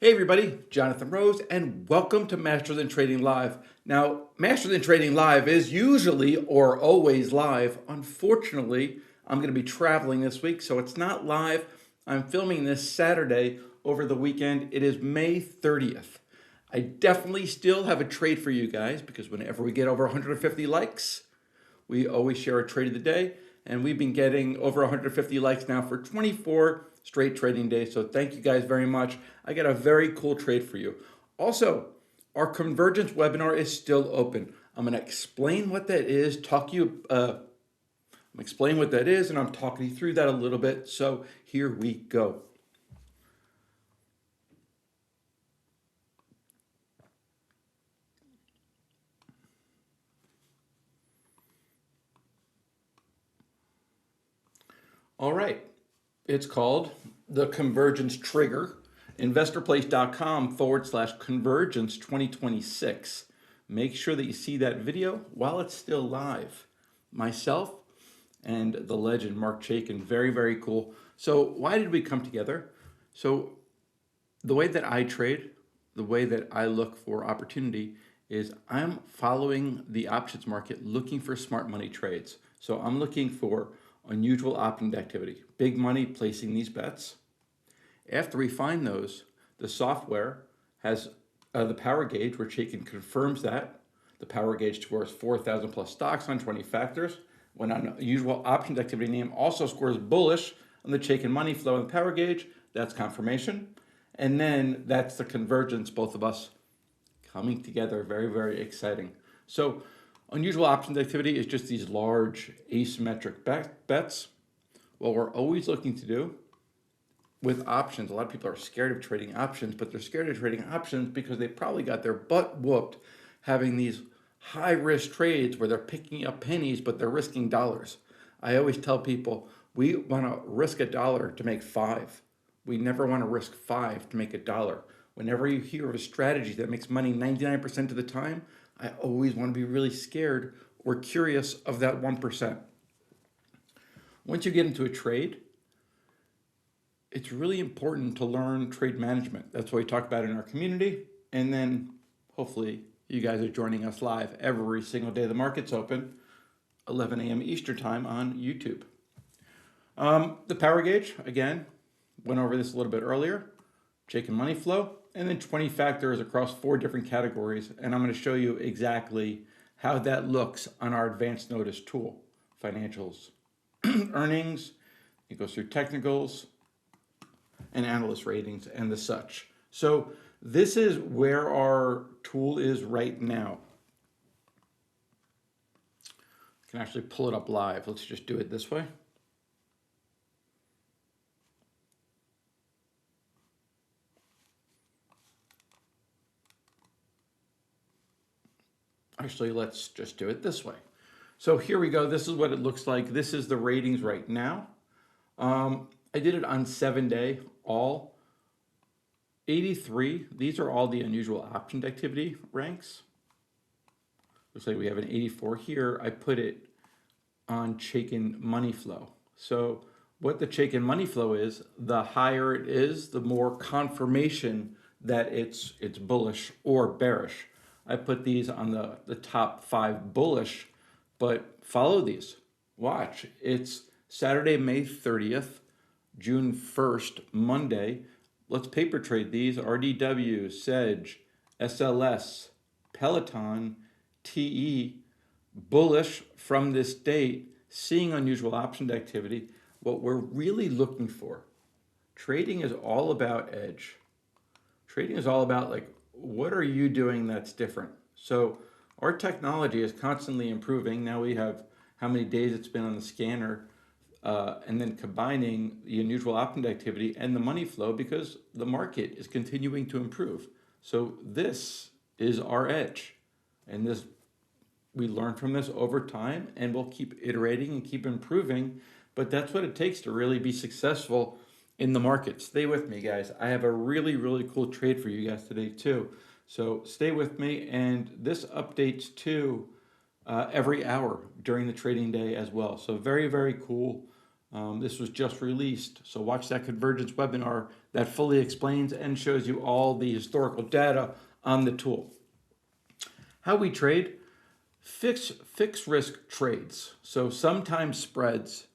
Hey everybody, Jonathan Rose, and welcome to Masters in Trading Live. Now, Masters in Trading Live is usually or always live. Unfortunately, I'm going to be traveling this week, so it's not live. I'm filming this Saturday over the weekend. It is May 30th. I definitely still have a trade for you guys because whenever we get over 150 likes, we always share a trade of the day, and we've been getting over 150 likes now for 24 straight trading days. So thank you guys very much. I got a very cool trade for you. Also, our Convergence webinar is still open. I'm going to explain what that is, explain what that is, and I'm talking you through that a little bit. So here we go. All right, it's called the Convergence Trigger, investorplace.com/convergence 2026. Make sure that you see that video while it's still live. Myself and the legend Marc Chaikin, very, very cool. So why did we come together? So the way that I trade, the way that I look for opportunity is I'm following the options market looking for smart money trades. So I'm looking for unusual option activity, big money placing these bets. After we find those, the software has the power gauge where Chaikin confirms that. The power gauge scores 4,000 plus stocks on 20 factors. When an unusual options activity name also scores bullish on the Chaikin money flow and the power gauge, that's confirmation. And then that's the convergence, both of us coming together, very, very exciting. So unusual options activity is just these large asymmetric bets. What we're always looking to do with options, a lot of people are scared of trading options, but they're scared of trading options because they probably got their butt whooped having these high risk trades where they're picking up pennies, but they're risking dollars. I always tell people, we want to risk $1 to make 5. We never want to risk 5 to make $1. Whenever you hear of a strategy that makes money 99% of the time, I always want to be really scared or curious of that 1%. Once you get into a trade, it's really important to learn trade management. That's what we talk about in our community. And then hopefully you guys are joining us live every single day the market's open, 11 a.m. Eastern time on YouTube. The power gauge, again, went over this a little bit earlier. Chaikin money flow, and then 20 factors across 4 different categories. And I'm going to show you exactly how that looks on our advanced notice tool. Financials, earnings, it goes through technicals, and analyst ratings and the such. So this is where our tool is right now. I can actually pull it up live. Let's just do it this way. Actually, let's just do it this way. So here we go. This is what it looks like. This is the ratings right now. I did it on 7-day, all 83. These are all the unusual option activity ranks. Looks like we have an 84 here. I put it on Chaikin money flow. So what the Chaikin money flow is, the higher it is, the more confirmation that it's bullish or bearish. I put these on the top 5 bullish, but follow these. Watch. It's Saturday, May 30th. June 1st, Monday. Let's paper trade these. RDW, Sedge, SLS, Peloton, TE, bullish from this date, seeing unusual option activity. What we're really looking for, trading is all about edge. Trading is all about like, what are you doing that's different? So our technology is constantly improving. Now we have how many days it's been on the scanner, and then combining the unusual option activity and the money flow because the market is continuing to improve. So this is our edge. And this, we learn from this over time and we'll keep iterating and keep improving. But that's what it takes to really be successful in the market. Stay with me, guys. I have a really, really cool trade for you guys today too. So stay with me, and this updates too every hour during the trading day as well. So very, very cool. This was just released, so watch that Convergence webinar that fully explains and shows you all the historical data on the tool. How we trade, fixed risk trades. So sometimes spreads,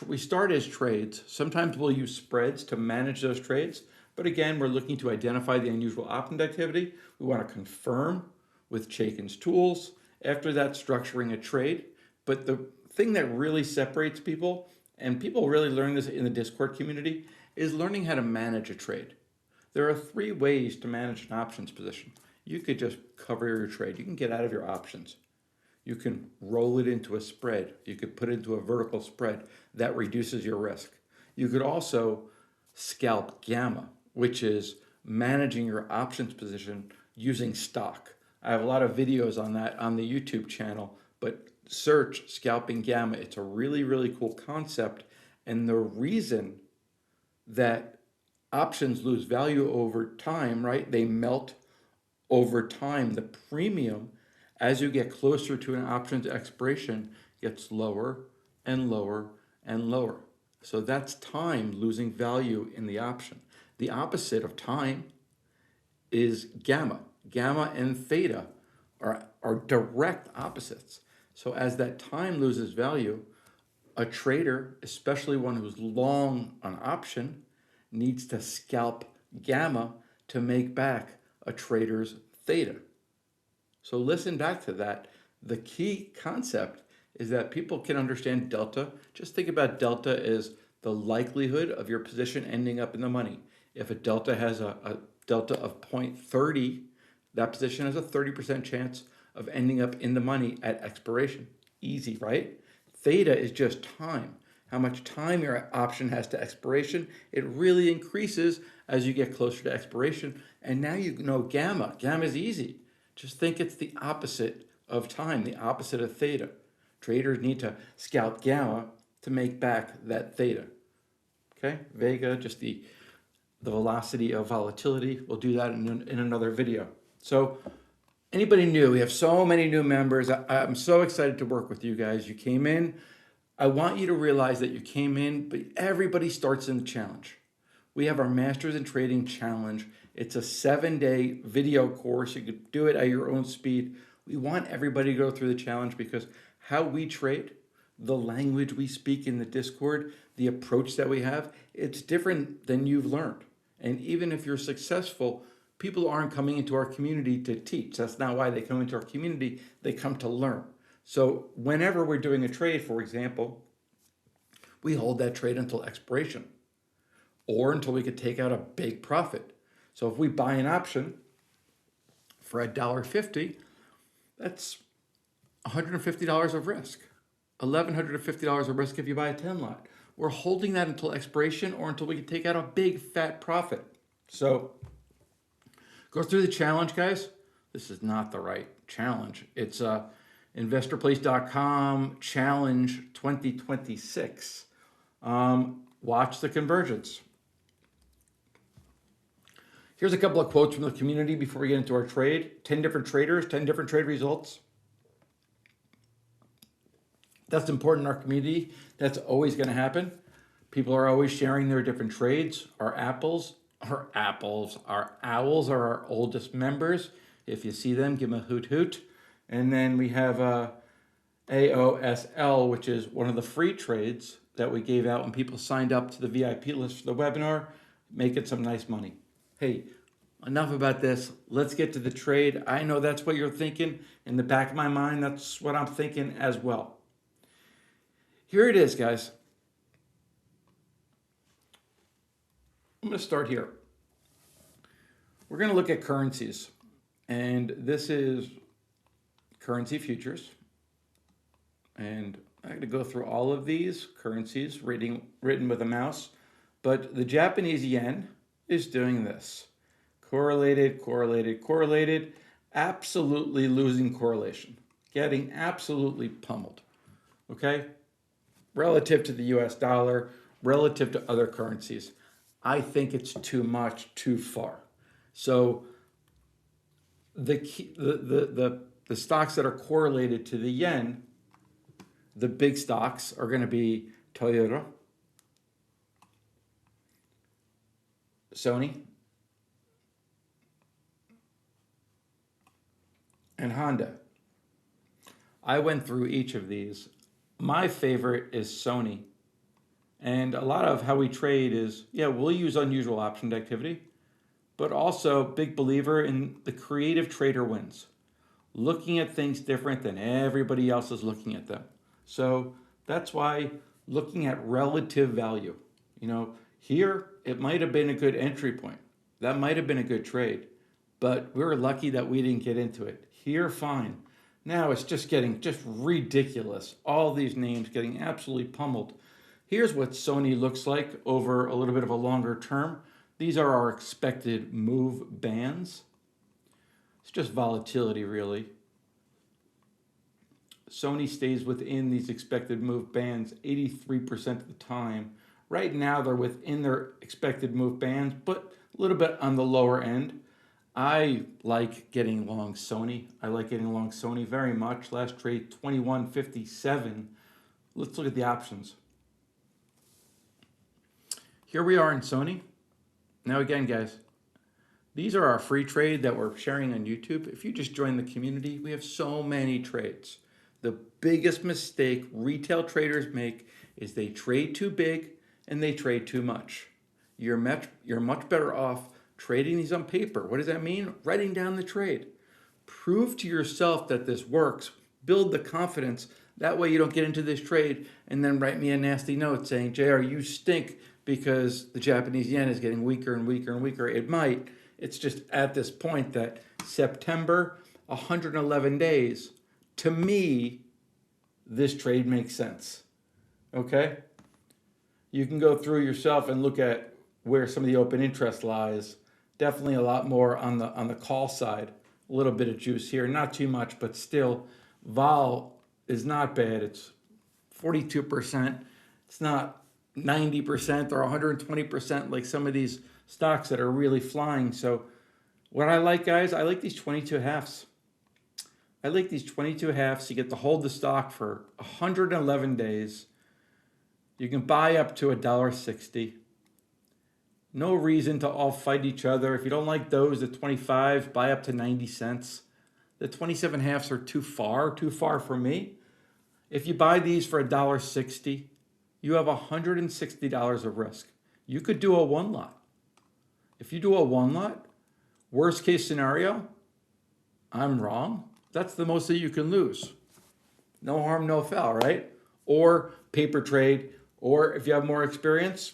we start as trades. Sometimes we'll use spreads to manage those trades. But again, we're looking to identify the unusual option activity. We want to confirm with Chaikin's tools. After that, structuring a trade. But the thing that really separates people, and people really learn this in the Discord community, is learning how to manage a trade. There are 3 ways to manage an options position. You could just cover your trade. You can get out of your options. You can roll it into a spread. You could put it into a vertical spread. That reduces your risk. You could also scalp gamma, which is managing your options position using stock. I have a lot of videos on that on the YouTube channel, but search scalping gamma. It's a really, really cool concept. And the reason that options lose value over time, right? They melt over time. The premium, as you get closer to an option's expiration, gets lower and lower and lower. So that's time losing value in the option. The opposite of time is gamma. Gamma and theta are direct opposites. So as that time loses value, a trader, especially one who's long an option, needs to scalp gamma to make back a trader's theta. So listen back to that. The key concept is that people can understand delta. Just think about delta as the likelihood of your position ending up in the money. If a delta has a delta of 0.30, that position has a 30% chance of ending up in the money at expiration. Easy, right? Theta is just time. How much time your option has to expiration. It really increases as you get closer to expiration. And now you know gamma. Gamma is easy. Just think it's the opposite of time, the opposite of theta. Traders need to scalp gamma to make back that theta. Okay, Vega, just the velocity of volatility. We'll do that in another video. So anybody new, we have so many new members. I'm so excited to work with you guys. You came in. I want you to realize that you came in, but everybody starts in the challenge. We have our Masters in Trading Challenge. It's a 7-day video course. You could do it at your own speed. We want everybody to go through the challenge because how we trade, the language we speak in the Discord, the approach that we have, it's different than you've learned. And even if you're successful, people aren't coming into our community to teach. That's not why they come into our community. They come to learn. So whenever we're doing a trade, for example, we hold that trade until expiration or until we could take out a big profit. So if we buy an option for $1.50, that's $150 of risk. $1,150 of risk if you buy a 10 lot. We're holding that until expiration or until we can take out a big fat profit. So go through the challenge, guys. This is not the right challenge. It's Investorplace.com challenge 2026. Watch the convergence. Here's a couple of quotes from the community before we get into our trade. 10 different traders, 10 different trade results. That's important in our community. That's always going to happen. People are always sharing their different trades. Our owls are our oldest members. If you see them, give them a hoot hoot. And then we have AOSL, which is one of the free trades that we gave out when people signed up to the VIP list for the webinar, making some nice money. Hey, enough about this. Let's get to the trade. I know that's what you're thinking. In the back of my mind, that's what I'm thinking as well. Here it is, guys. I'm going to start here. We're going to look at currencies. And this is currency futures. And I'm going to go through all of these currencies written with a mouse. But the Japanese yen is doing this. Correlated, correlated, correlated. Absolutely losing correlation. Getting absolutely pummeled. Okay? Relative to the US dollar, relative to other currencies. I think it's too much, too far. So the stocks that are correlated to the yen, the big stocks are going to be Toyota, Sony, and Honda. I went through each of these. My favorite is Sony. And a lot of how we trade is, yeah, we'll use unusual option activity, but also big believer in the creative trader wins. Looking at things different than everybody else is looking at them. So that's why looking at relative value, here it might have been a good entry point. That might have been a good trade, but we were lucky that we didn't get into it. Here, fine. Now it's just getting just ridiculous. All these names getting absolutely pummeled. Here's what Sony looks like over a little bit of a longer term. These are our expected move bands. It's just volatility, really. Sony stays within these expected move bands 83% of the time. Right now, they're within their expected move bands, but a little bit on the lower end. I like getting long Sony. I like getting long Sony very much. Last trade, 21.57. Let's look at the options. Here we are in Sony. Now again, guys, these are our free trade that we're sharing on YouTube. If you just join the community, we have so many trades. The biggest mistake retail traders make is they trade too big and they trade too much. You're much better off trading these on paper. What does that mean? Writing down the trade. Prove to yourself that this works. Build the confidence. That way you don't get into this trade and then write me a nasty note saying, JR, you stink because the Japanese yen is getting weaker and weaker and weaker. It might. It's just at this point that September, 111 days, to me, this trade makes sense. Okay? You can go through yourself and look at where some of the open interest lies. Definitely a lot more on the call side. A little bit of juice here, not too much, but still, vol is not bad. It's 42%. It's not 90% or 120% like some of these stocks that are really flying. So what I like, guys, I like these 22 halves. I like these 22 halves. You get to hold the stock for 111 days. You can buy up to $1.60. No reason to all fight each other. If you don't like those, the 25, buy up to 90 cents. The 27 halves are too far for me. If you buy these for $1.60, you have $160 of risk. You could do a one lot. If you do a one lot, worst case scenario, I'm wrong. That's the most that you can lose. No harm, no foul, right? Or paper trade, or if you have more experience,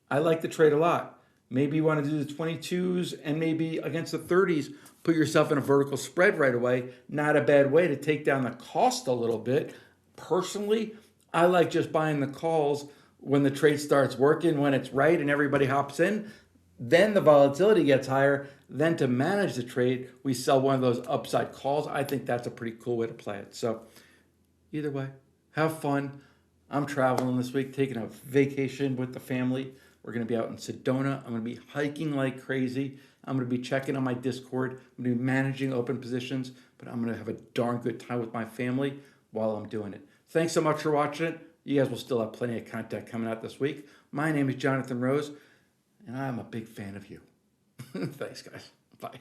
I like the trade a lot. Maybe you want to do the 22s and maybe against the 30s, put yourself in a vertical spread right away. Not a bad way to take down the cost a little bit. Personally, I like just buying the calls when the trade starts working, when it's right and everybody hops in. Then the volatility gets higher. Then to manage the trade, we sell one of those upside calls. I think that's a pretty cool way to play it. So either way, have fun. I'm traveling this week, taking a vacation with the family. We're going to be out in Sedona. I'm going to be hiking like crazy. I'm going to be checking on my Discord. I'm going to be managing open positions, but I'm going to have a darn good time with my family while I'm doing it. Thanks so much for watching it. You guys will still have plenty of content coming out this week. My name is Jonathan Rose, and I'm a big fan of you. Thanks, guys. Bye.